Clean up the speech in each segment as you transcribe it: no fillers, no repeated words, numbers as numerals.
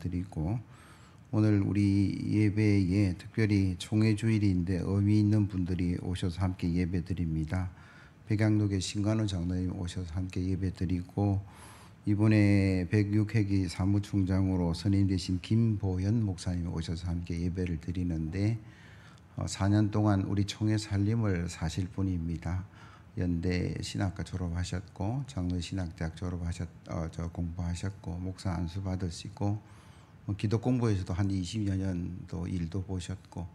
드리고, 오늘 우리 예배에 특별히 총회주일인데 의미 있는 분들이 오셔서 함께 예배 드립니다. 백양록의 신관우 장로님 오셔서 함께 예배 드리고, 이번에 106회기 사무총장으로 선임 되신 김보현 목사님 오셔서 함께 예배를 드리는데, 4년 동안 우리 총회 살림을 사실 분입니다. 연대 신학과 졸업하셨고, 장로 신학대학 공부하셨고, 목사 안수 받으시고, 기독 공부에서도 한 20여 년도 일도 보셨고,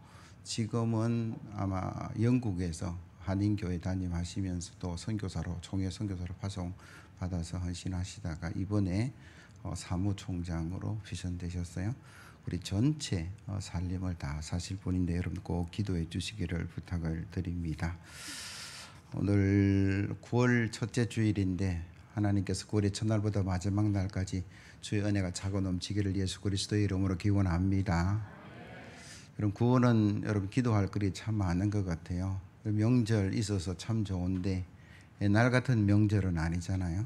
지금은 아마 영국에서 한인교회 담임하시면서 또 선교사로, 총회 선교사로 파송 받아서 헌신하시다가 이번에 사무총장으로 비선되셨어요. 우리 전체 살림을 다 사실 분인데 여러분 꼭 기도해 주시기를 부탁을 드립니다. 오늘 9월 첫째 주일인데 하나님께서 9월의 첫날보다 마지막 날까지 주의 은혜가 차고 넘치기를 예수 그리스도의 이름으로 기원합니다. 여러분 9월은 여러분 기도할 거리 참 많은 것 같아요. 명절 있어서 참 좋은데 옛날 같은 명절은 아니잖아요.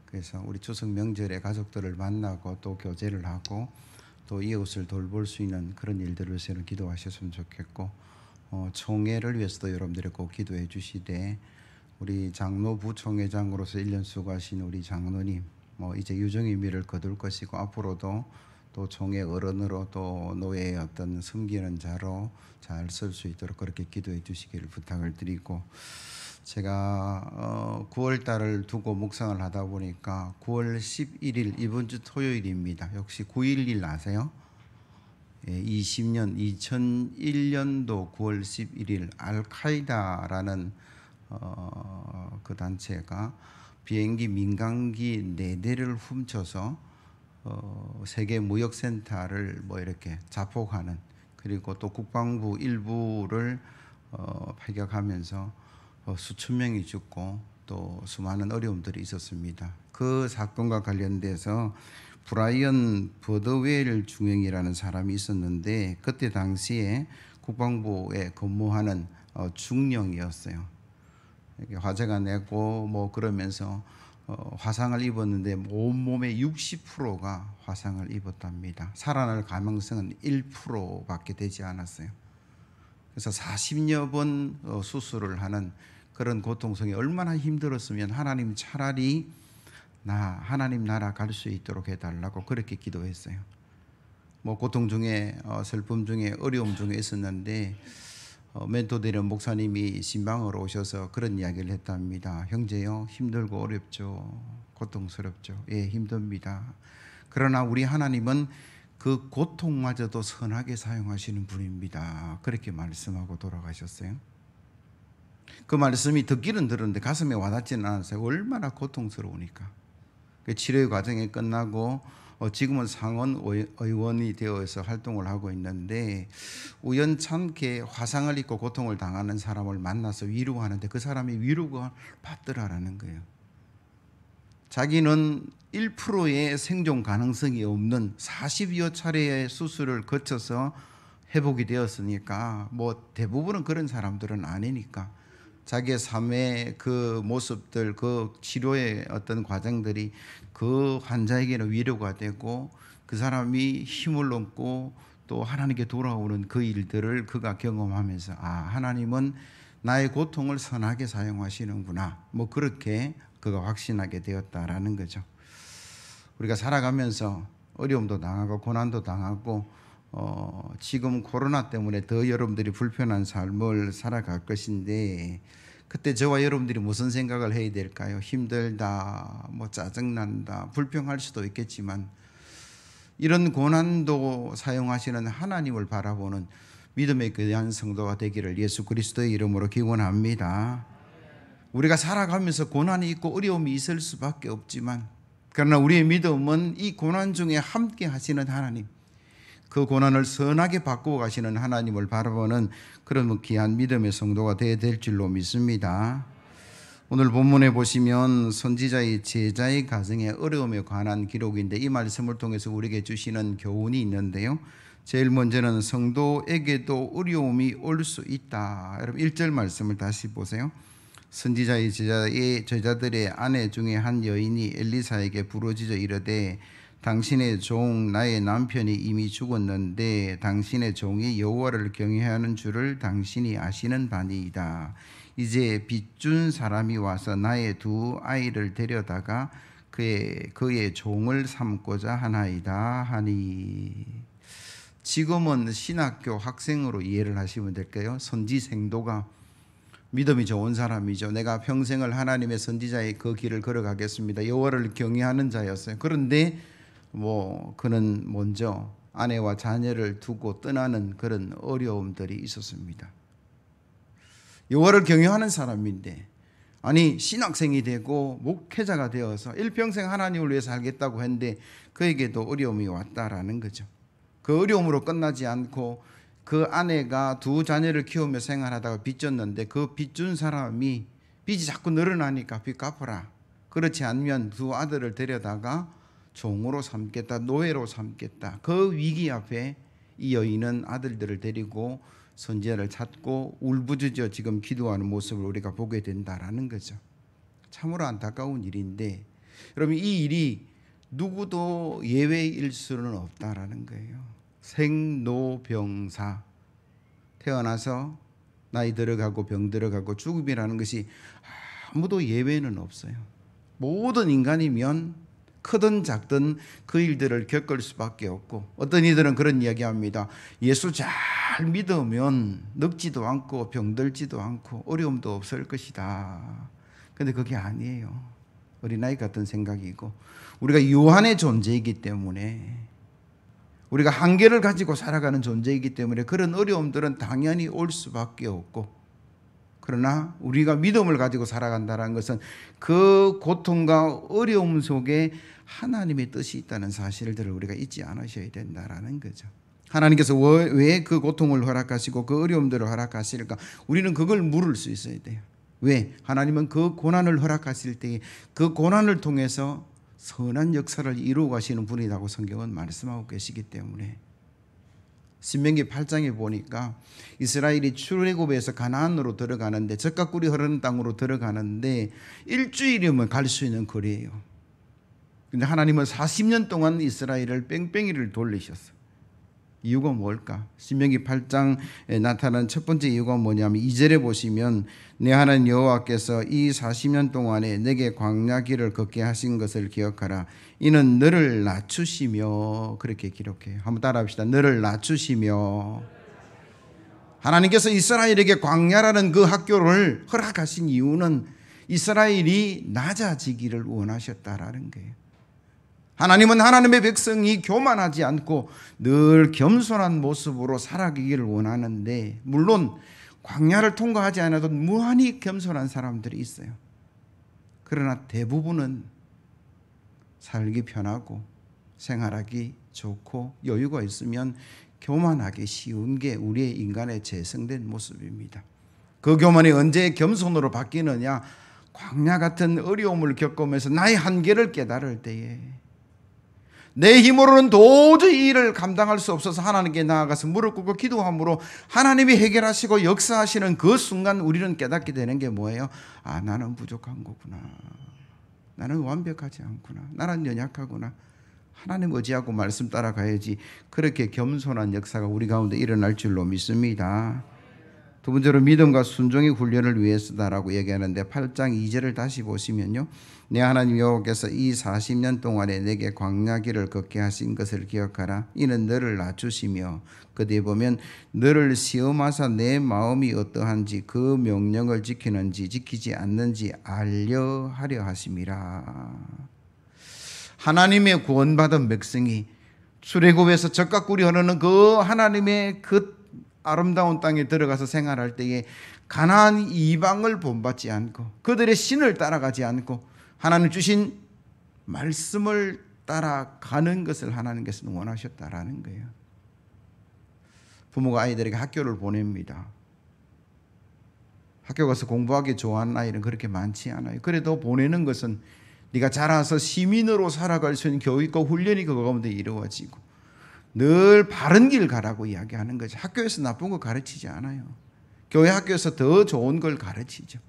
그래서 우리 추석 명절에 가족들을 만나고 또 교제를 하고 또 이웃을 돌볼 수 있는 그런 일들을 위해서는 기도하셨으면 좋겠고, 총회를 위해서도 여러분들이 꼭 기도해 주시되, 우리 장로 부총회장으로서 1년 수고하신 우리 장로님 이제 유종의 미를 거둘 것이고, 앞으로도 또 총회 어른으로 또 노예의 어떤 섬기는 자로 잘 쓸 수 있도록 그렇게 기도해 주시기를 부탁을 드리고, 제가 9월 달을 두고 묵상을 하다 보니까 9월 11일 이번 주 토요일입니다. 역시 9.11 아세요? 2001년도 9월 11일 알카이다라는 그 단체가 비행기 민간기 4대를 훔쳐서 세계 무역센터를 이렇게 자폭하는, 그리고 또 국방부 일부를 파격하면서 수천 명이 죽고 또 수많은 어려움들이 있었습니다. 그 사건과 관련돼서 브라이언 버드웰 중령이라는 사람이 있었는데, 그때 당시에 국방부에 근무하는 중령이었어요. 화재가 내고 그러면서 화상을 입었는데 온몸의 60%가 화상을 입었답니다. 살아날 가능성은 1%밖에 되지 않았어요. 그래서 40여 번 수술을 하는 그런 고통성이 얼마나 힘들었으면 하나님 차라리 하나님 나라 갈 수 있도록 해달라고 그렇게 기도했어요. 고통 중에 슬픔 중에 어려움 중에 있었는데 멘토되는 목사님이 신방으로 오셔서 그런 이야기를 했답니다. 형제요, 힘들고 어렵죠, 고통스럽죠. 예, 힘듭니다. 그러나 우리 하나님은 그 고통마저도 선하게 사용하시는 분입니다. 그렇게 말씀하고 돌아가셨어요. 그 말씀이 듣기는 들었는데 가슴에 와닿지는 않았어요. 얼마나 고통스러우니까. 그 치료의 과정이 끝나고 지금은 상원 의원이 되어서 활동을 하고 있는데, 우연찮게 화상을 입고 고통을 당하는 사람을 만나서 위로하는데 그 사람이 위로가 받더라라는 거예요. 자기는 1%의 생존 가능성이 없는 40여 차례의 수술을 거쳐서 회복이 되었으니까 대부분은 그런 사람들은 아니니까 자기의 삶의 그 모습들, 그 치료의 어떤 과정들이 그 환자에게는 위로가 되고 그 사람이 힘을 얻고 또 하나님께 돌아오는 그 일들을 그가 경험하면서 하나님은 나의 고통을 선하게 사용하시는구나, 그렇게 그가 확신하게 되었다라는 거죠. 우리가 살아가면서 어려움도 당하고 고난도 당하고 지금 코로나 때문에 더 여러분들이 불편한 삶을 살아갈 것인데, 그때 저와 여러분들이 무슨 생각을 해야 될까요? 힘들다, 짜증난다, 불평할 수도 있겠지만 이런 고난도 사용하시는 하나님을 바라보는 믿음의 귀한 성도가 되기를 예수 그리스도의 이름으로 기원합니다. 우리가 살아가면서 고난이 있고 어려움이 있을 수밖에 없지만, 그러나 우리의 믿음은 이 고난 중에 함께 하시는 하나님, 그 고난을 선하게 바꾸어 가시는 하나님을 바라보는 그런 귀한 믿음의 성도가 되어야 될 줄로 믿습니다. 오늘 본문에 보시면 선지자의 제자의 가정의 어려움에 관한 기록인데, 이 말씀을 통해서 우리에게 주시는 교훈이 있는데요. 제일 먼저는 성도에게도 어려움이 올 수 있다. 여러분 1절 말씀을 다시 보세요. 선지자의 제자들의 아내 중에 한 여인이 엘리사에게 부르짖어 이르되 당신의 종 나의 남편이 이미 죽었는데 당신의 종이 여호와를 경외하는 줄을 당신이 아시는 바니이다. 이제 빚준 사람이 와서 나의 두 아이를 데려다가 그의 종을 삼고자 하나이다 하니. 지금은 신학교 학생으로 이해를 하시면 될까요? 선지생도가 믿음이 좋은 사람이죠. 내가 평생을 하나님의 선지자의 그 길을 걸어가겠습니다. 여호와를 경외하는 자였어요. 그런데 그는 먼저 아내와 자녀를 두고 떠나는 그런 어려움들이 있었습니다. 여호와를 경외하는 사람인데 신학생이 되고 목회자가 되어서 일평생 하나님을 위해 살겠다고 했는데 그에게도 어려움이 왔다라는 거죠. 그 어려움으로 끝나지 않고 그 아내가 두 자녀를 키우며 생활하다가 빚졌는데 그 빚준 사람이 빚이 자꾸 늘어나니까 빚 갚아라. 그렇지 않으면 두 아들을 데려다가 종으로 삼겠다, 노예로 삼겠다. 그 위기 앞에 이 여인은 아들들을 데리고 선지자를 찾고 울부짖어 지금 기도하는 모습을 우리가 보게 된다라는 거죠. 참으로 안타까운 일인데 여러분, 이 일이 누구도 예외일 수는 없다라는 거예요. 생로병사, 태어나서 나이 들어가고 병 들어가고 죽음이라는 것이 아무도 예외는 없어요. 모든 인간이면 크든 작든 그 일들을 겪을 수밖에 없고, 어떤 이들은 그런 이야기합니다. 예수 잘 믿으면 늙지도 않고 병들지도 않고 어려움도 없을 것이다. 근데 그게 아니에요. 어린아이 같은 생각이고, 우리가 유한의 존재이기 때문에, 우리가 한계를 가지고 살아가는 존재이기 때문에 그런 어려움들은 당연히 올 수밖에 없고, 그러나 우리가 믿음을 가지고 살아간다는 것은 그 고통과 어려움 속에 하나님의 뜻이 있다는 사실들을 우리가 잊지 않으셔야 된다는 거죠. 하나님께서 왜 그 고통을 허락하시고 그 어려움들을 허락하실까? 우리는 그걸 물을 수 있어야 돼요. 왜? 하나님은 그 고난을 허락하실 때에 그 고난을 통해서 선한 역사를 이루어 가시는 분이라고 성경은 말씀하고 계시기 때문에. 신명기 8장에 보니까 이스라엘이 출애굽에서 가나안으로 들어가는데, 젖과 꿀이 흐르는 땅으로 들어가는데 일주일이면 갈 수 있는 거리예요. 근데 하나님은 40년 동안 이스라엘을 뺑뺑이를 돌리셨어요. 이유가 뭘까? 신명기 8장에 나타난 첫 번째 이유가 뭐냐면 2절에 보시면 내 하나님 여호와께서 이 40년 동안에 내게 광야 길을 걷게 하신 것을 기억하라. 이는 너를 낮추시며, 그렇게 기록해요. 한번 따라합시다. 너를 낮추시며. 하나님께서 이스라엘에게 광야라는 그 학교를 허락하신 이유는 이스라엘이 낮아지기를 원하셨다라는 거예요. 하나님은 하나님의 백성이 교만하지 않고 늘 겸손한 모습으로 살아가기를 원하는데, 물론 광야를 통과하지 않아도 무한히 겸손한 사람들이 있어요. 그러나 대부분은 살기 편하고 생활하기 좋고 여유가 있으면 교만하기 쉬운 게 우리의 인간의 재성된 모습입니다. 그 교만이 언제 겸손으로 바뀌느냐? 광야 같은 어려움을 겪으면서 나의 한계를 깨달을 때에, 내 힘으로는 도저히 일을 감당할 수 없어서 하나님께 나아가서 무릎 꿇고 기도함으로 하나님이 해결하시고 역사하시는 그 순간 우리는 깨닫게 되는 게 뭐예요? 아, 나는 부족한 거구나. 나는 완벽하지 않구나. 나는 연약하구나. 하나님 의지하고 말씀 따라가야지. 그렇게 겸손한 역사가 우리 가운데 일어날 줄로 믿습니다. 두 번째로 믿음과 순종의 훈련을 위해서다라고 얘기하는데 8장 2절을 다시 보시면요, 내 하나님 여호와께서 이 40년 동안에 내게 광야 길을 걷게 하신 것을 기억하라. 이는 너를 낮추시며, 그 뒤에 보면 너를 시험하사 내 마음이 어떠한지 그 명령을 지키는지 지키지 않는지 알려 하려 하심이라. 하나님의 구원받은 백성이 출애굽에서 젖과 꿀이 흐르는 그 하나님의 그 아름다운 땅에 들어가서 생활할 때에 가나안 이방을 본받지 않고 그들의 신을 따라가지 않고 하나님 주신 말씀을 따라가는 것을 하나님께서는 원하셨다라는 거예요. 부모가 아이들에게 학교를 보냅니다. 학교 가서 공부하기 좋아하는 아이는 그렇게 많지 않아요. 그래도 보내는 것은 네가 자라서 시민으로 살아갈 수 있는 교육과 훈련이 그거 가운데 이루어지고 늘 바른 길 가라고 이야기하는 거죠. 학교에서 나쁜 거 가르치지 않아요. 교회 학교에서 더 좋은 걸 가르치죠.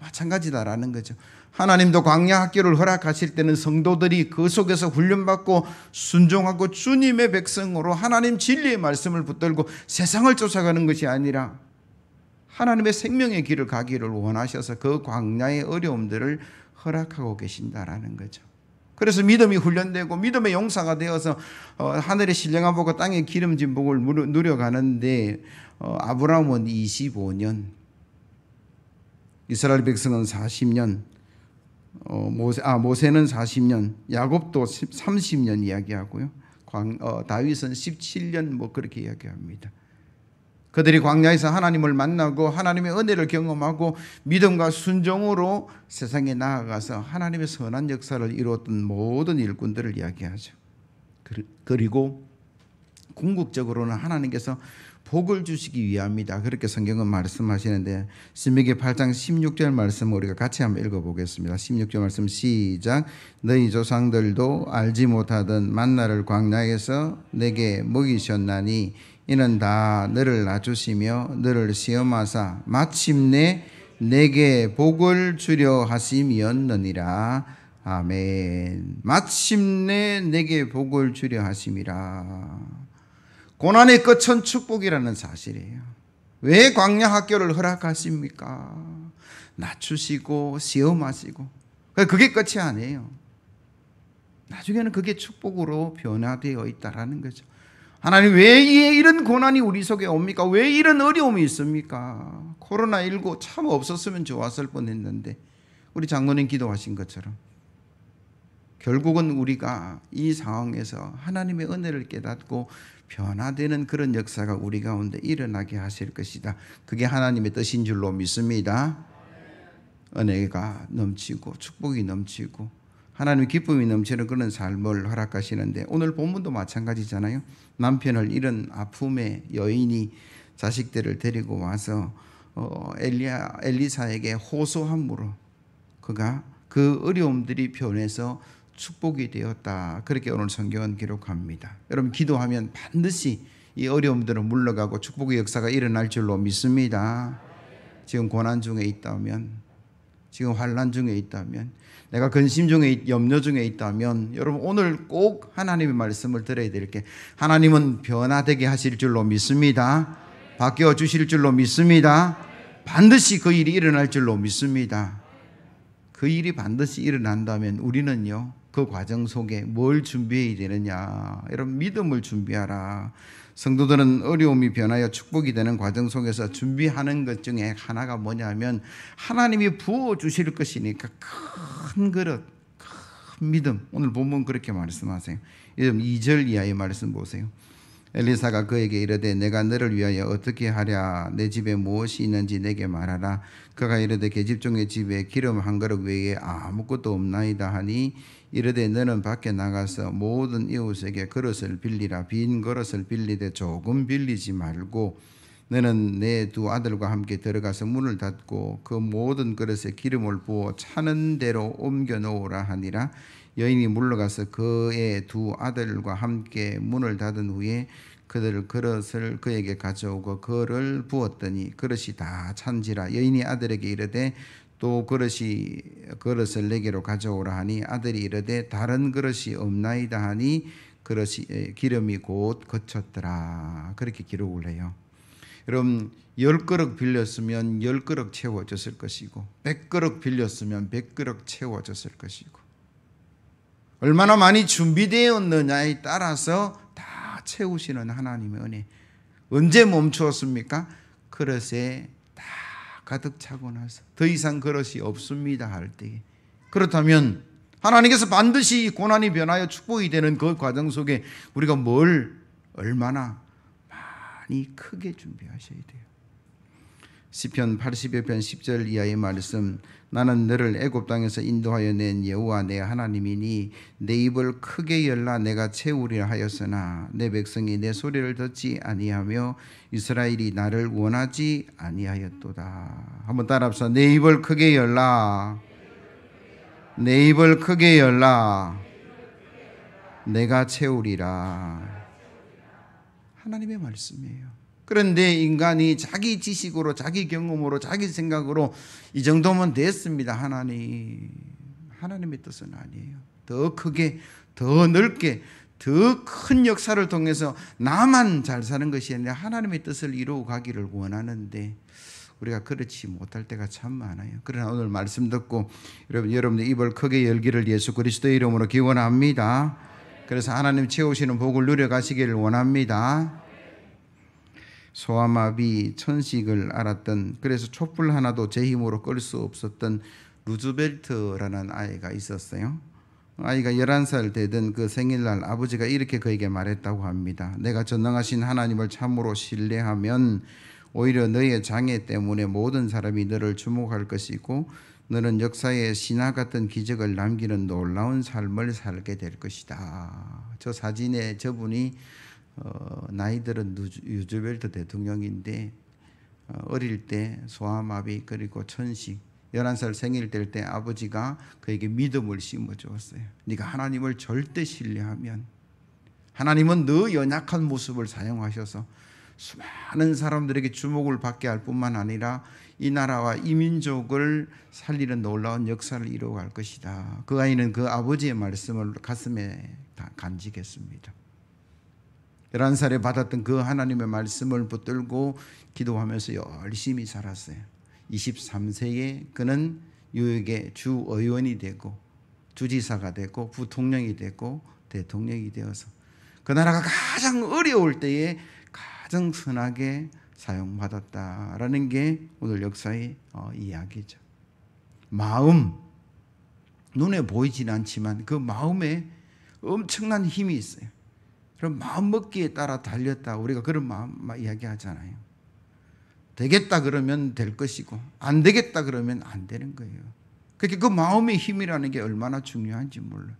마찬가지다라는 거죠. 하나님도 광야 학교를 허락하실 때는 성도들이 그 속에서 훈련받고 순종하고 주님의 백성으로 하나님 진리의 말씀을 붙들고 세상을 쫓아가는 것이 아니라 하나님의 생명의 길을 가기를 원하셔서 그 광야의 어려움들을 허락하고 계신다라는 거죠. 그래서 믿음이 훈련되고 믿음의 용사가 되어서 하늘의 신령한 복과 땅의 기름진 복을 누려가는데 아브라함은 25년, 이스라엘 백성은 40년, 모세는 40년, 야곱도 30년 이야기하고요. 다윗은 17년 그렇게 이야기합니다. 그들이 광야에서 하나님을 만나고 하나님의 은혜를 경험하고 믿음과 순종으로 세상에 나아가서 하나님의 선한 역사를 이루었던 모든 일꾼들을 이야기하죠. 그리고 궁극적으로는 하나님께서 복을 주시기 위함이다. 그렇게 성경은 말씀하시는데 신명기 8장 16절 말씀 우리가 같이 한번 읽어보겠습니다. 16절 말씀 시작. 너희 조상들도 알지 못하던 만나를 광야에서 내게 먹이셨나니 이는 다 너를 낮추시며 너를 시험하사 마침내 내게 복을 주려 하심이었느니라. 아멘. 마침내 내게 복을 주려 하심이라. 고난의 끝은 축복이라는 사실이에요. 왜 광야 학교를 허락하십니까? 낮추시고 시험하시고. 그게 끝이 아니에요. 나중에는 그게 축복으로 변화되어 있다라는 거죠. 하나님 왜 이런 고난이 우리 속에 옵니까? 왜 이런 어려움이 있습니까? 코로나19 참 없었으면 좋았을 뻔했는데 우리 장로님 기도하신 것처럼 결국은 우리가 이 상황에서 하나님의 은혜를 깨닫고 변화되는 그런 역사가 우리 가운데 일어나게 하실 것이다. 그게 하나님의 뜻인 줄로 믿습니다. 은혜가 넘치고 축복이 넘치고 하나님의 기쁨이 넘치는 그런 삶을 허락하시는데 오늘 본문도 마찬가지잖아요. 남편을 잃은 아픔의 여인이 자식들을 데리고 와서 엘리사에게 호소함으로 그가 그 어려움들이 변해서 축복이 되었다. 그렇게 오늘 성경은 기록합니다. 여러분 기도하면 반드시 이 어려움들은 물러가고 축복의 역사가 일어날 줄로 믿습니다. 지금 고난 중에 있다면, 지금 환난 중에 있다면, 내가 근심 중에 염려 중에 있다면 여러분 오늘 꼭 하나님의 말씀을 들어야 될 게 하나님은 변화되게 하실 줄로 믿습니다. 바뀌어 주실 줄로 믿습니다. 반드시 그 일이 일어날 줄로 믿습니다. 그 일이 반드시 일어난다면 우리는요 그 과정 속에 뭘 준비해야 되느냐. 여러분 믿음을 준비하라. 성도들은 어려움이 변하여 축복이 되는 과정 속에서 준비하는 것 중에 하나가 뭐냐면 하나님이 부어주실 것이니까 큰 그릇, 큰 믿음. 오늘 본문 그렇게 말씀하세요. 2절 이하의 말씀 보세요. 엘리사가 그에게 이르되 내가 너를 위하여 어떻게 하랴. 내 집에 무엇이 있는지 내게 말하라. 그가 이르되 계집종의 집에 기름 한 그릇 외에 아무것도 없나이다 하니 이르되 너는 밖에 나가서 모든 이웃에게 그릇을 빌리라. 빈 그릇을 빌리되 조금 빌리지 말고 너는 내 두 아들과 함께 들어가서 문을 닫고 그 모든 그릇에 기름을 부어 차는 대로 옮겨 놓으라 하니라. 여인이 물러가서 그의 두 아들과 함께 문을 닫은 후에 그들 그릇을 그에게 가져오고 그를 부었더니 그릇이 다 찬지라. 여인이 아들에게 이르되 또 그릇을 내게로 가져오라 하니 아들이 이르되 다른 그릇이 없나이다 하니 그릇이 기름이 곧 거쳤더라. 그렇게 기록을 해요. 여러분 10그릇 빌렸으면 10그릇 채워졌을 것이고 100그릇 빌렸으면 100그릇 채워졌을 것이고 얼마나 많이 준비되었느냐에 따라서 다 채우시는 하나님의 은혜. 언제 멈추었습니까? 그릇에 다 가득 차고 나서 더 이상 그릇이 없습니다 할 때. 그렇다면 하나님께서 반드시 고난이 변하여 축복이 되는 그 과정 속에 우리가 뭘 얼마나 많이 크게 준비하셔야 돼요. 시편 80편 10절 이하의 말씀. 나는 너를 애굽 땅에서 인도하여 낸 여호와 내 하나님이니 내 입을 크게 열라 내가 채우리라 하였으나 내 백성이 내 소리를 듣지 아니하며 이스라엘이 나를 원하지 아니하였도다. 한번 따라합시다. 내 입을 크게 열라. 내 입을 크게 열라. 내가 채우리라. 하나님의 말씀이에요. 그런데 인간이 자기 지식으로, 자기 경험으로, 자기 생각으로 이 정도면 됐습니다. 하나님의 뜻은 아니에요. 더 크게, 더 넓게, 더 큰 역사를 통해서 나만 잘 사는 것이 아니라 하나님의 뜻을 이루어 가기를 원하는데 우리가 그렇지 못할 때가 참 많아요. 그러나 오늘 말씀 듣고 여러분들 입을 크게 열기를 예수 그리스도의 이름으로 기원합니다. 그래서 하나님 채우시는 복을 누려가시기를 원합니다. 소아마비 천식을 앓았던, 그래서 촛불 하나도 제 힘으로 끌 수 없었던 루즈벨트라는 아이가 있었어요. 아이가 11살 되던 그 생일날 아버지가 이렇게 그에게 말했다고 합니다. 내가 전능하신 하나님을 참으로 신뢰하면 오히려 너의 장애 때문에 모든 사람이 너를 주목할 것이고 너는 역사에 신화 같은 기적을 남기는 놀라운 삶을 살게 될 것이다. 저 사진에 저분이 나이 들은 루즈벨트 대통령인데 어릴 때 소아마비 그리고 천식 11살 생일 될 때 아버지가 그에게 믿음을 심어주었어요. 네가 하나님을 절대 신뢰하면 하나님은 너 연약한 모습을 사용하셔서 수많은 사람들에게 주목을 받게 할 뿐만 아니라 이 나라와 이 민족을 살리는 놀라운 역사를 이루어갈 것이다. 그 아이는 그 아버지의 말씀을 가슴에 간직했습니다. 11살에 받았던 그 하나님의 말씀을 붙들고 기도하면서 열심히 살았어요. 23세에 그는 뉴욕의 주의원이 되고 주지사가 되고 부통령이 되고 대통령이 되어서 그 나라가 가장 어려울 때에 가장 선하게 사용받았다라는 게 오늘 역사의 이야기죠. 마음, 눈에 보이진 않지만 그 마음에 엄청난 힘이 있어요. 그럼 마음 먹기에 따라 달렸다, 우리가 그런 마음 이야기하잖아요. 되겠다 그러면 될 것이고 안 되겠다 그러면 안 되는 거예요. 그렇게 그 마음의 힘이라는 게 얼마나 중요한지 몰라요.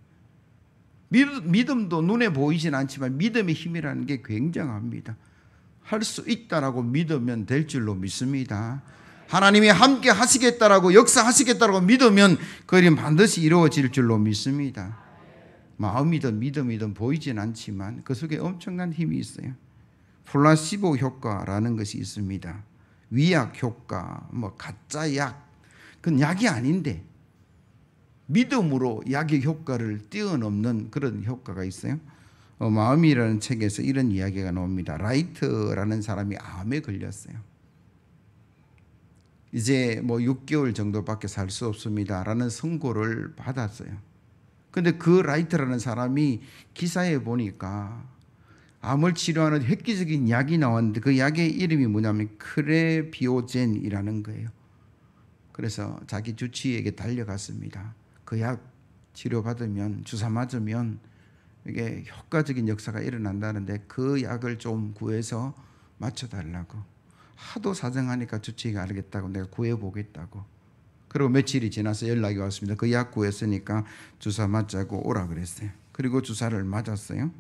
믿음도 눈에 보이진 않지만 믿음의 힘이라는 게 굉장합니다. 할 수 있다라고 믿으면 될 줄로 믿습니다. 하나님이 함께 하시겠다라고 역사하시겠다라고 믿으면 그 일이 반드시 이루어질 줄로 믿습니다. 마음이든 믿음이든 보이진 않지만 그 속에 엄청난 힘이 있어요. 플라시보 효과라는 것이 있습니다. 위약 효과, 가짜 약, 그건 약이 아닌데 믿음으로 약의 효과를 뛰어넘는 그런 효과가 있어요. 마음이라는 책에서 이런 이야기가 나옵니다. 라이트라는 사람이 암에 걸렸어요. 이제 6개월 정도밖에 살 수 없습니다라는 선고를 받았어요. 근데 그 라이트라는 사람이 기사에 보니까 암을 치료하는 획기적인 약이 나왔는데 그 약의 이름이 뭐냐면 크레비오젠이라는 거예요. 그래서 자기 주치의에게 달려갔습니다. 그 약 치료받으면, 주사 맞으면 이게 효과적인 역사가 일어난다는데 그 약을 좀 구해서 맞춰달라고. 하도 사정하니까 주치의가 알겠다고, 내가 구해보겠다고. 그리고 며칠이 지나서 연락이 왔습니다. 그 약 구했으니까 주사 맞자고 오라 그랬어요. 그리고 주사를 맞았어요.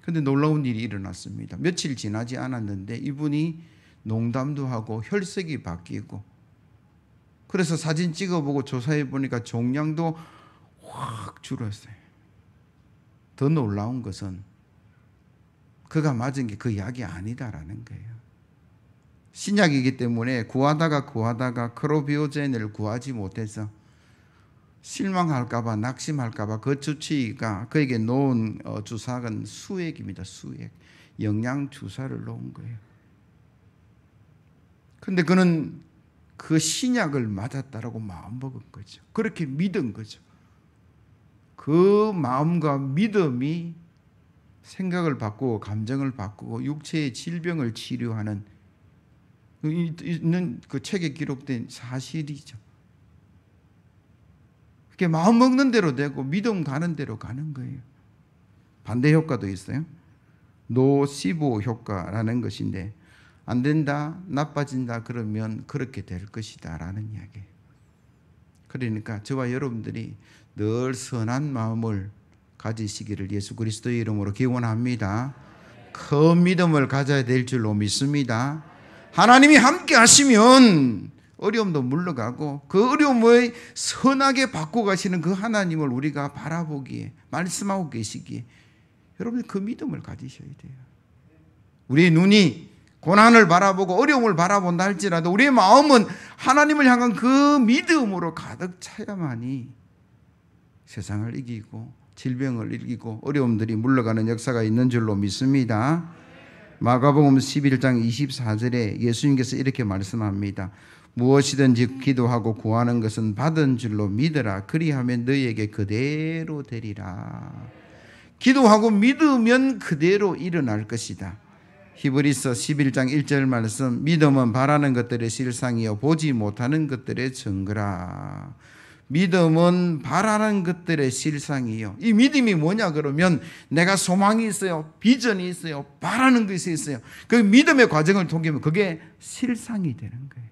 근데 놀라운 일이 일어났습니다. 며칠 지나지 않았는데 이분이 농담도 하고 혈색이 바뀌고, 그래서 사진 찍어보고 조사해 보니까 종양도 확 줄었어요. 더 놀라운 것은 그가 맞은 게 그 약이 아니다라는 거예요. 신약이기 때문에 구하다가 크로비오젠을 구하지 못해서 실망할까봐, 낙심할까봐 그 주치의가 그에게 놓은 주사는 수액입니다. 수액. 영양 주사를 놓은 거예요. 근데 그는 그 신약을 맞았다라고 마음먹은 거죠. 그렇게 믿은 거죠. 그 마음과 믿음이 생각을 바꾸고 감정을 바꾸고 육체의 질병을 치료하는 있는 그 책에 기록된 사실이죠. 그렇게 마음 먹는 대로 되고 믿음 가는 대로 가는 거예요. 반대 효과도 있어요. 노시보 효과라는 것인데, 안 된다, 나빠진다 그러면 그렇게 될 것이다 라는 이야기예요. 그러니까 저와 여러분들이 늘 선한 마음을 가지시기를 예수 그리스도의 이름으로 기원합니다. 큰 믿음을 가져야 될 줄로 믿습니다. 하나님이 함께 하시면 어려움도 물러가고 그 어려움을 선하게 바꿔 가시는 그 하나님을 우리가 바라보기에, 말씀하고 계시기에 여러분 그 믿음을 가지셔야 돼요. 우리의 눈이 고난을 바라보고 어려움을 바라본다 할지라도 우리의 마음은 하나님을 향한 그 믿음으로 가득 차야만이 세상을 이기고 질병을 이기고 어려움들이 물러가는 역사가 있는 줄로 믿습니다. 마가복음 11장 24절에 예수님께서 이렇게 말씀합니다. 무엇이든지 기도하고 구하는 것은 받은 줄로 믿으라. 그리하면 너희에게 그대로 되리라. 기도하고 믿으면 그대로 일어날 것이다. 히브리서 11장 1절 말씀, 믿음은 바라는 것들의 실상이요 보지 못하는 것들의 증거라. 믿음은 바라는 것들의 실상이요. 이 믿음이 뭐냐 그러면 내가 소망이 있어요, 비전이 있어요, 바라는 것이 있어요. 그 믿음의 과정을 통하면 그게 실상이 되는 거예요.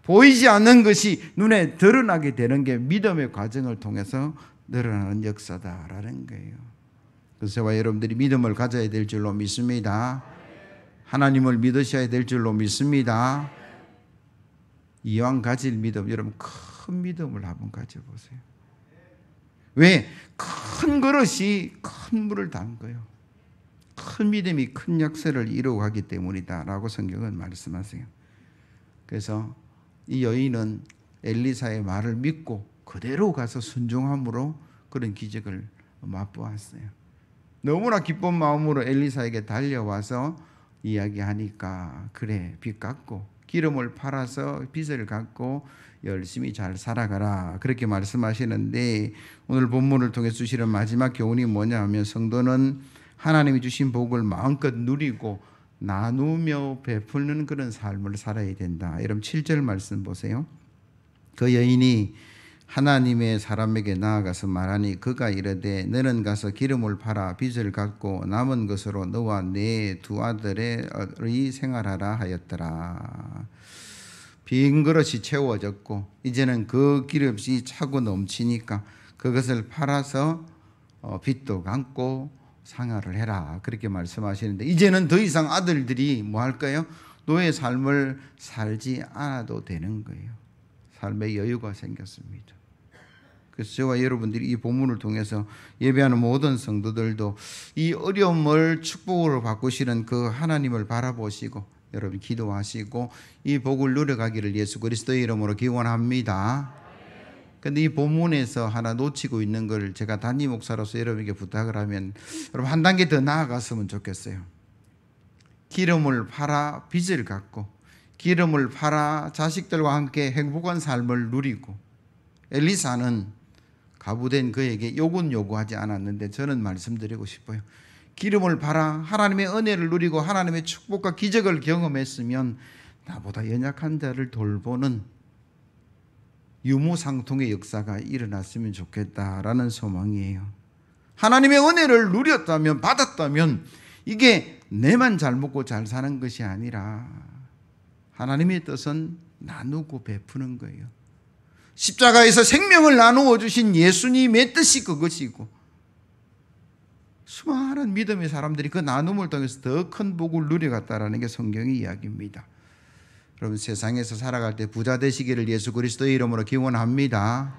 보이지 않는 것이 눈에 드러나게 되는 게 믿음의 과정을 통해서 늘어나는 역사다라는 거예요. 그래서 저와 여러분들이 믿음을 가져야 될 줄로 믿습니다. 하나님을 믿으셔야 될 줄로 믿습니다. 이왕 가질 믿음, 여러분 큰 믿음을 한번 가져보세요. 왜? 큰 그릇이 큰 물을 담고요. 큰 믿음이 큰 역사를 이루어가기 때문이다 라고 성경은 말씀하세요. 그래서 이 여인은 엘리사의 말을 믿고 그대로 가서 순종함으로 그런 기적을 맛보았어요. 너무나 기쁜 마음으로 엘리사에게 달려와서 이야기하니까 그래 빚 갚고 기름을 팔아서 빚을 갚고 열심히 잘 살아가라 그렇게 말씀하시는데, 오늘 본문을 통해 주시는 마지막 교훈이 뭐냐 하면 성도는 하나님이 주신 복을 마음껏 누리고 나누며 베푸는 그런 삶을 살아야 된다. 여러분 7절 말씀 보세요. 그 여인이 하나님의 사람에게 나아가서 말하니 그가 이르되 너는 가서 기름을 팔아 빚을 갚고 남은 것으로 너와 네 두 아들의 생활하라 하였더라. 빈 그릇이 채워졌고 이제는 그 기름이 차고 넘치니까 그것을 팔아서 빚도 갚고 상하를 해라 그렇게 말씀하시는데, 이제는 더 이상 아들들이 뭐 할까요? 노예 삶을 살지 않아도 되는 거예요. 삶의 여유가 생겼습니다. 그래서 저와 여러분들이 이 본문을 통해서 예배하는 모든 성도들도 이 어려움을 축복으로 바꾸시는 그 하나님을 바라보시고 여러분 기도하시고 이 복을 누려가기를 예수 그리스도의 이름으로 기원합니다. 그런데 이 본문에서 하나 놓치고 있는 걸 제가 담임 목사로서 여러분에게 부탁을 하면, 여러분 한 단계 더 나아갔으면 좋겠어요. 기름을 팔아 빚을 갚고 기름을 팔아 자식들과 함께 행복한 삶을 누리고, 엘리사는 가부된 그에게 욕은 요구하지 않았는데 저는 말씀드리고 싶어요. 기름을 팔아 하나님의 은혜를 누리고 하나님의 축복과 기적을 경험했으면 나보다 연약한 자를 돌보는 유무상통의 역사가 일어났으면 좋겠다라는 소망이에요. 하나님의 은혜를 누렸다면, 받았다면 이게 내만 잘 먹고 잘 사는 것이 아니라 하나님의 뜻은 나누고 베푸는 거예요. 십자가에서 생명을 나누어 주신 예수님의 뜻이 그것이고, 수많은 믿음의 사람들이 그 나눔을 통해서 더 큰 복을 누려갔다라는 게 성경의 이야기입니다. 여러분 세상에서 살아갈 때 부자 되시기를 예수 그리스도의 이름으로 기원합니다.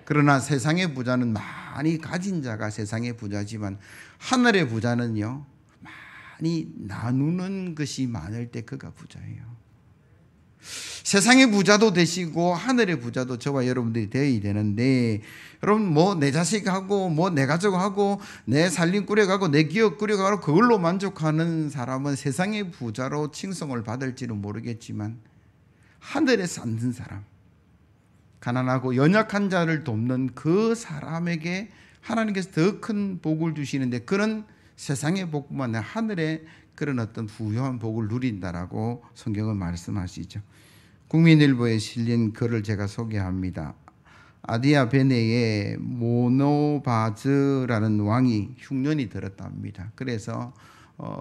그러나 세상의 부자는 많이 가진 자가 세상의 부자지만 하늘의 부자는요, 많이 나누는 것이 많을 때 그가 부자예요. 세상의 부자도 되시고 하늘의 부자도 저와 여러분들이 되어야 되는데, 여러분 뭐 내 자식하고 뭐 내 가족하고 내 살림 꾸려가고 내 기업 꾸려가고 그걸로 만족하는 사람은 세상의 부자로 칭송을 받을지는 모르겠지만, 하늘에 사는 사람, 가난하고 연약한 자를 돕는 그 사람에게 하나님께서 더 큰 복을 주시는데, 그런 세상의 복뿐만 아니라 하늘의 그런 어떤 부유한 복을 누린다라고 성경은 말씀하시죠. 국민일보에 실린 글을 제가 소개합니다. 아디아 베네에 모노바즈라는 왕이 흉년이 들었답니다. 그래서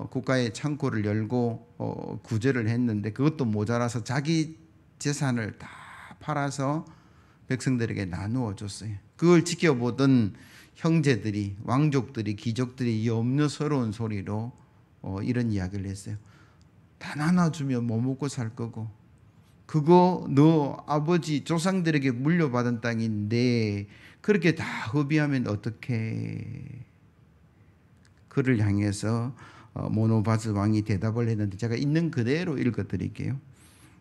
국가의 창고를 열고 구제를 했는데 그것도 모자라서 자기 재산을 다 팔아서 백성들에게 나누어 줬어요. 그걸 지켜보던 형제들이, 왕족들이, 귀족들이 염려스러운 소리로 이런 이야기를 했어요. 다 나눠주면 뭐 먹고 살 거고, 그거 너 아버지 조상들에게 물려받은 땅인데 그렇게 다 허비하면 어떡해. 그를 향해서 모노바즈 왕이 대답을 했는데 제가 있는 그대로 읽어드릴게요.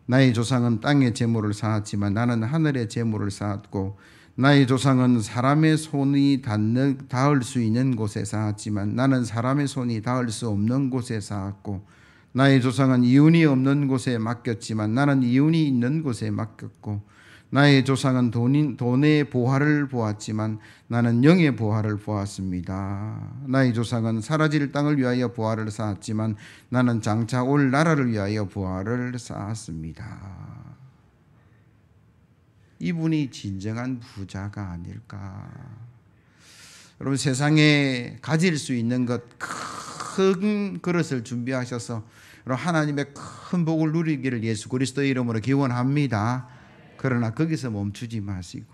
나의 조상은 땅의 재물을 쌓았지만 나는 하늘의 재물을 쌓았고, 나의 조상은 사람의 손이 닿을 수 있는 곳에 쌓았지만 나는 사람의 손이 닿을 수 없는 곳에 쌓았고, 나의 조상은 이윤이 없는 곳에 맡겼지만 나는 이윤이 있는 곳에 맡겼고, 나의 조상은 돈의 보화를 보았지만 나는 영의 보화를 보았습니다. 나의 조상은 사라질 땅을 위하여 보화를 쌓았지만 나는 장차 올 나라를 위하여 보화를 쌓았습니다. 이분이 진정한 부자가 아닐까. 여러분, 세상에 가질 수 있는 것 큰 그릇을 준비하셔서 하나님의 큰 복을 누리기를 예수 그리스도의 이름으로 기원합니다. 그러나 거기서 멈추지 마시고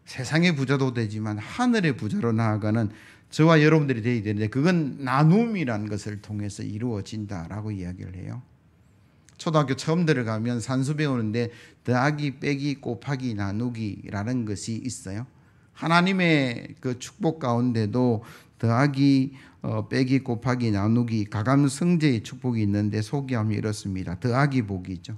세상의 부자도 되지만 하늘의 부자로 나아가는 저와 여러분들이 되어야 되는데, 그건 나눔이라는 것을 통해서 이루어진다라고 이야기를 해요. 초등학교 처음 들어가면 산수 배우는데 더하기, 빼기, 곱하기, 나누기라는 것이 있어요. 하나님의 그 축복 가운데도 더하기, 빼기, 곱하기, 나누기, 가감성제의 축복이 있는데 소개하면 이렇습니다. 더하기 복이죠.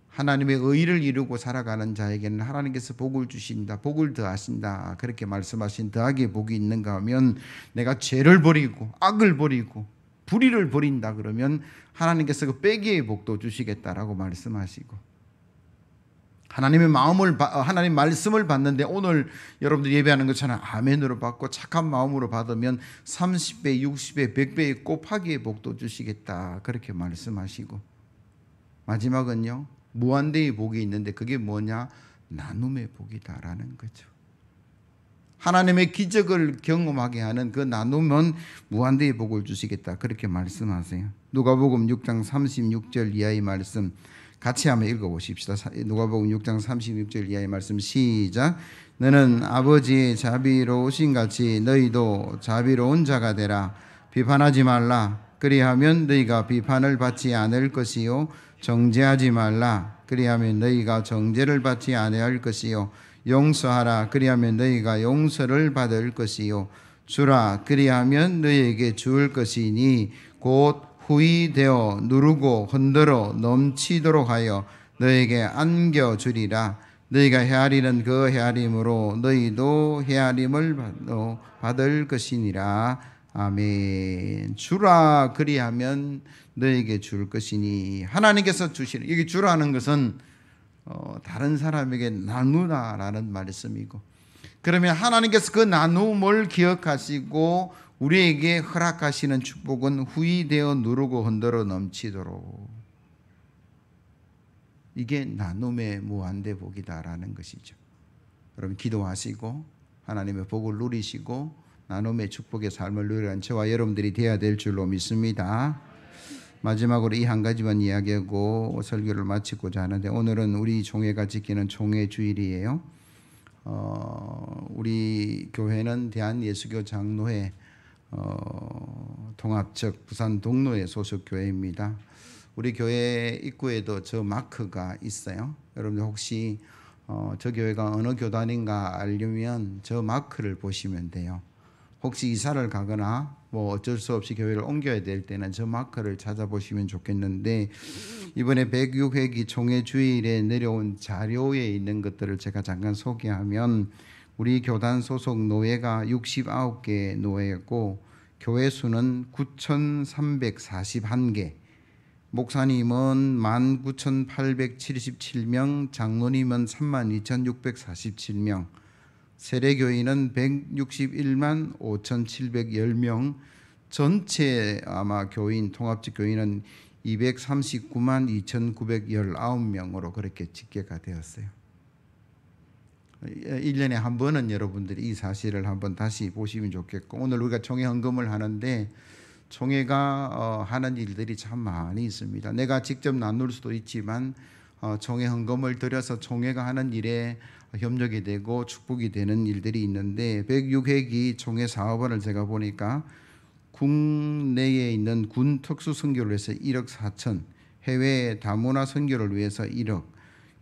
하나님의 의를 이루고 살아가는 자에게는 하나님께서 복을 주신다, 복을 더하신다, 그렇게 말씀하신 더하기 복이 있는가 하면, 내가 죄를 버리고 악을 버리고 불의를 버린다 그러면 하나님께서 그 빼기의 복도 주시겠다라고 말씀하시고, 하나님 말씀을 받는데 오늘 여러분들 예배하는 것처럼 아멘으로 받고 착한 마음으로 받으면 30배, 60배, 100배의 곱하기의 복도 주시겠다, 그렇게 말씀하시고, 마지막은요, 무한대의 복이 있는데 그게 뭐냐? 나눔의 복이다라는 거죠. 하나님의 기적을 경험하게 하는 그 나눔은 무한대의 복을 주시겠다, 그렇게 말씀하세요. 누가복음 6장 36절 이하의 말씀 같이 한번 읽어보십시다. 누가복음 6장 36절 이하의 말씀 시작. 너는 아버지의 자비로우신 같이 너희도 자비로운 자가 되라. 비판하지 말라. 그리하면 너희가 비판을 받지 않을 것이요, 정죄하지 말라. 그리하면 너희가 정죄를 받지 아니할 것이요, 용서하라. 그리하면 너희가 용서를 받을 것이요, 주라. 그리하면 너희에게 주을 것이니 곧 후히되어 누르고 흔들어 넘치도록 하여 너희에게 안겨주리라. 너희가 헤아리는 그 헤아림으로 너희도 헤아림을 받을 것이니라. 아멘. 주라. 그리하면 너에게 줄 것이니, 하나님께서 주시는, 여기 주라는 것은 다른 사람에게 나누다라는 말씀이고, 그러면 하나님께서 그 나눔을 기억하시고 우리에게 허락하시는 축복은 후히되어 누르고 흔들어 넘치도록, 이게 나눔의 무한대 복이다라는 것이죠. 여러분, 기도하시고 하나님의 복을 누리시고 나눔의 축복의 삶을 누리는 저와 여러분들이 되어야 될 줄로 믿습니다. 마지막으로 이 한 가지만 이야기하고 설교를 마치고자 하는데, 오늘은 우리 종회가 지키는 종회 주일이에요. 우리 교회는 대한예수교 장로회 통합적 부산 동로의 소속 교회입니다. 우리 교회 입구에도 저 마크가 있어요. 여러분들 혹시 저 교회가 어느 교단인가 알려면 저 마크를 보시면 돼요. 혹시 이사를 가거나 뭐 어쩔 수 없이 교회를 옮겨야 될 때는 저 마크를 찾아보시면 좋겠는데, 이번에 106회기 총회 주일에 내려온 자료에 있는 것들을 제가 잠깐 소개하면, 우리 교단 소속 노회가 69개 노회였고 교회 수는 9,341개, 목사님은 19,877명, 장로님은 32,647명, 세례교인은 161만 5,710명, 전체 아마 교인, 통합적 교인은 239만 2,919명으로 그렇게 집계가 되었어요. 1년에 한 번은 여러분들이 이 사실을 한번 다시 보시면 좋겠고, 오늘 우리가 총회 헌금을 하는데 총회가 하는 일들이 참 많이 있습니다. 내가 직접 나눌 수도 있지만 총회 헌금을 들여서 총회가 하는 일에 협력이 되고 축복이 되는 일들이 있는데, 106회기 총회 사업원을 제가 보니까 국내에 있는 군 특수 선교를 위해서 1억 4천, 해외 다문화 선교를 위해서 1억,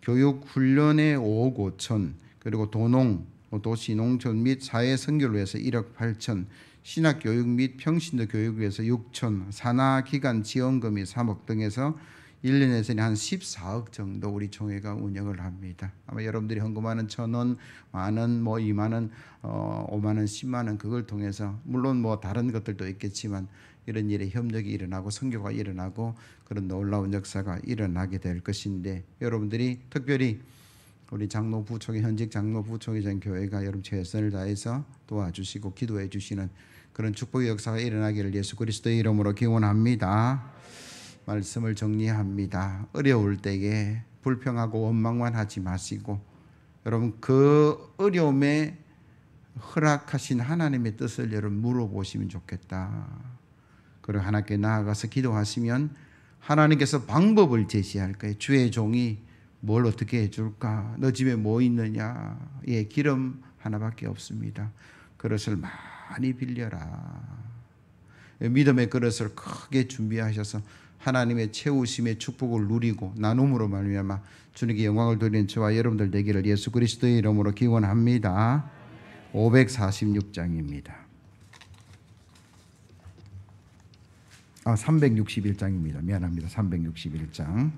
교육 훈련에 5억 5천, 그리고 도농, 도시 농촌 및 사회 선교를 위해서 1억 8천, 신학교육 및 평신도 교육을 위해서 6천, 산하기관 지원금이 3억 등에서 1년에서는 한 14억 정도 우리 총회가 운영을 합니다. 아마 여러분들이 헌금하는 1,000원, 만원, 뭐 2만원, 5만원, 10만원 그걸 통해서 물론 뭐 다른 것들도 있겠지만 이런 일에 협력이 일어나고 선교가 일어나고 그런 놀라운 역사가 일어나게 될 것인데, 여러분들이 특별히 우리 장로 부총회, 현직 장로 부총회장 교회가 여러분 최선을 다해서 도와주시고 기도해 주시는 그런 축복의 역사가 일어나기를 예수 그리스도의 이름으로 기원합니다. 말씀을 정리합니다. 어려울 때에 불평하고 원망만 하지 마시고 여러분 그 어려움에 허락하신 하나님의 뜻을 여러분 물어보시면 좋겠다. 그리고 하나님께 나아가서 기도하시면 하나님께서 방법을 제시할 거예요. 주의 종이 뭘 어떻게 해줄까? 너 집에 뭐 있느냐? 예, 기름 하나밖에 없습니다. 그릇을 많이 빌려라. 믿음의 그릇을 크게 준비하셔서 하나님의 채우심의 축복을 누리고 나눔으로 말미암아 주님께 영광을 돌리는 저와 여러분들 되기를 예수 그리스도의 이름으로 기원합니다. 546장입니다. 361장입니다. 미안합니다. 361장.